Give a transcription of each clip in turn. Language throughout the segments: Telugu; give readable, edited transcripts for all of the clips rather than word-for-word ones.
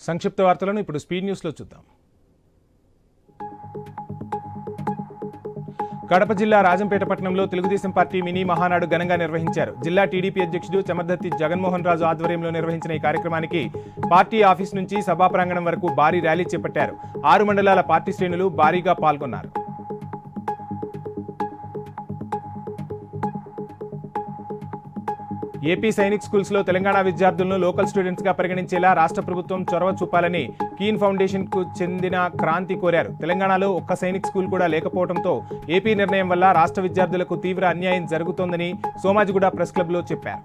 సంక్షిప్త వార్తలను ఇప్పుడు స్పీడ్ న్యూస్లో చూద్దాం. కడప జిల్లా రాజంపేట పట్టణంలో తెలుగుదేశం పార్టీ మినీ మహానాడు ఘనంగా నిర్వహించారు. జిల్లా టీడీపీ అధ్యక్షుడు చెమర్దత్తి జగన్మోహన్ రాజు ఆధ్వర్యంలో నిర్వహించిన ఈ కార్యక్రమానికి పార్టీ ఆఫీస్ నుంచి సభా ప్రాంగణం వరకు భారీ ర్యాలీ చేపట్టారు. 6 మండలాల పార్టీ శ్రేణులు భారీగా పాల్గొన్నారు. ఏపీ సైనిక్ స్కూల్స్ లో తెలంగాణ విద్యార్థులను లోకల్ స్టూడెంట్స్ గా పరిగణించేలా రాష్ట్ర ప్రభుత్వం చొరవ చూపాలని కీన్ ఫౌండేషన్ కు చెందిన క్రాంతి కోరారు. తెలంగాణలో ఒక్క సైనిక్ స్కూల్ కూడా లేకపోవడంతో ఏపీ నిర్ణయం వల్ల రాష్ట్ర విద్యార్థులకు తీవ్ర అన్యాయం జరుగుతోందని సోమాజిగూడ ప్రెస్ క్లబ్ లో చెప్పారు.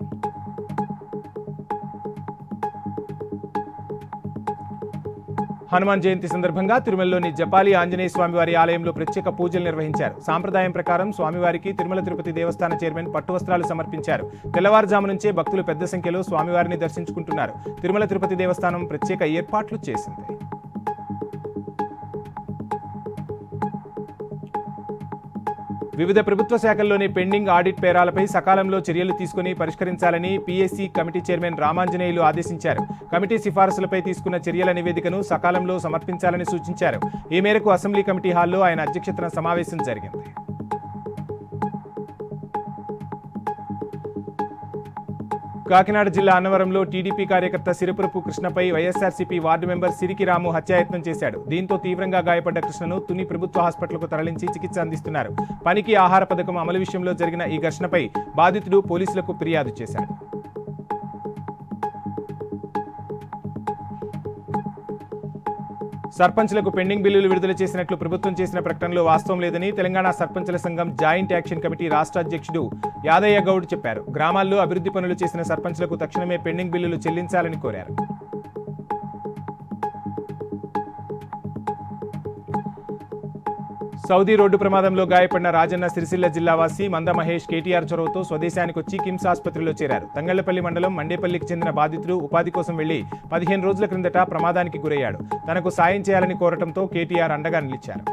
హనుమాన్ జయంతి సందర్భంగా తిరుమలలోని జపాలి ఆంజనేయ స్వామివారి ఆలయంలో ప్రత్యేక పూజలు నిర్వహించారు. సాంప్రదాయం ప్రకారం స్వామివారికి తిరుమల తిరుపతి దేవస్థాన చైర్మన్ పట్టు వస్త్రాలు సమర్పించారు. తెల్లవారుజాము నుంచే భక్తులు పెద్ద సంఖ్యలో స్వామివారిని దర్శించుకుంటున్నారు. తిరుమల తిరుపతి దేవస్థానం ప్రత్యేక ఏర్పాట్లు చేసింది. వివిధ ప్రభుత్వ శాఖల్లోని పెండింగ్ ఆడిట్ పేరాలపై సకాలంలో చర్యలు తీసుకుని పరిష్కరించాలని పీఎస్సీ కమిటీ చైర్మన్ రామాంజనేయులు ఆదేశించారు. కమిటీ సిఫారసులపై తీసుకున్న చర్యల నివేదికను సకాలంలో సమర్పించాలని సూచించారు. ఈ మేరకు అసెంబ్లీ కమిటీ హాల్లో ఆయన అధ్యక్షతన సమావేశం జరిగింది. కాకినాడ జిల్లా అన్నవరంలో టీడీపీ కార్యకర్త సిరిపురపు కృష్ణపై వైఎస్ఆర్సీపీ వార్డు మెంబర్ సిరికి రాము హత్యాయత్నం చేశాడు. దీంతో తీవ్రంగా గాయపడ్డ కృష్ణను తుని ప్రభుత్వ హాస్పిటల్కు తరలించి చికిత్స అందిస్తున్నారు. పనికి ఆహార పథకం అమలు విషయంలో జరిగిన ఈ ఘర్షణపై బాధితుడు పోలీసులకు ఫిర్యాదు చేశాడు. సర్పంచ్లకు పెండింగ్ బిల్లులు విడుదల చేసినట్లు ప్రభుత్వం చేసిన ప్రకటనలో వాస్తవం లేదని తెలంగాణ సర్పంచ్ల సంఘం జాయింట్ యాక్షన్ కమిటీ రాష్ట్ర అధ్యక్షుడు యాదయ్య గౌడ్ చెప్పారు. గ్రామాల్లో అభివృద్ధి పనులు చేసిన సర్పంచ్లకు తక్షణమే పెండింగ్ బిల్లులు చెల్లించాలని కోరారు. సౌదీ రోడ్డు ప్రమాదంలో గాయపడిన రాజన్న సిరిసిల్ల జిల్లా వాసి మంద మహేష్ కేటీఆర్ చొరవతో స్వదేశానికి వచ్చి కిమ్స్ ఆసుపత్రిలో చేరారు. తంగళ్లపల్లి మండలం మండేపల్లికి చెందిన బాధితుడు ఉపాధి కోసం వెళ్లి 15 రోజుల క్రిందట ప్రమాదానికి గురయ్యాడు. తనకు సాయం చేయాలని కోరటంతో కేటీఆర్ అండగా నిలిచారు.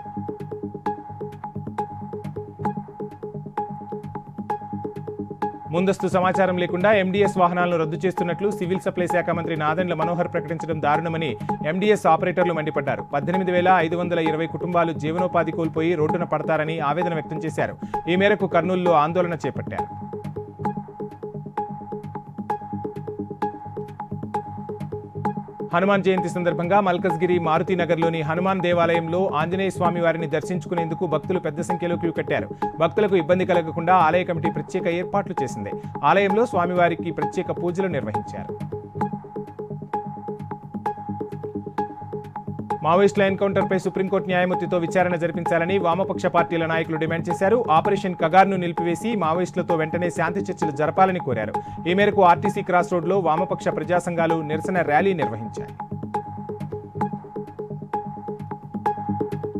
ముందస్తు సమాచారం లేకుండా ఎండీఎస్ వాహనాలను రద్దు చేస్తున్నట్లు సివిల్ సప్లై శాఖ మంత్రి నాదెండ్ల మనోహర్ ప్రకటించడం దారుణమని ఎండీఎస్ ఆపరేటర్లు మండిపడ్డారు. 18,520 కుటుంబాలు జీవనోపాధి కోల్పోయి రోడ్డున పడతారని ఆవేదన వ్యక్తం చేశారు. ఈ మేరకు కర్నూలులో ఆందోళన చేపట్టారు. హనుమాన్ జయంతి సందర్భంగా మల్కజ్గిరి మారుతినగర్లోని హనుమాన్ దేవాలయంలో ఆంజనేయ స్వామి వారిని దర్శించుకునేందుకు భక్తులు పెద్ద సంఖ్యలో క్యూ కట్టారు. భక్తులకు ఇబ్బంది కలగకుండా ఆలయ కమిటీ ప్రత్యేక ఏర్పాట్లు చేసింది. ఆలయంలో స్వామివారికి ప్రత్యేక పూజలు నిర్వహించారు. మావోయిస్టుల ఎన్కౌంటర్పై సుప్రీంకోర్టు న్యాయమూర్తితో విచారణ జరిపించాలని వామపక్ష పార్టీల నాయకులు డిమాండ్ చేశారు. ఆపరేషన్ కగార్ను నిలిపివేసి మావోయిస్టులతో వెంటనే శాంతి చర్చలు జరపాలని కోరారు. ఈ మేరకు ఆర్టీసీ క్రాస్ రోడ్లో వామపక్ష ప్రజా సంఘాలు నిరసన ర్యాలీ నిర్వహించాయి.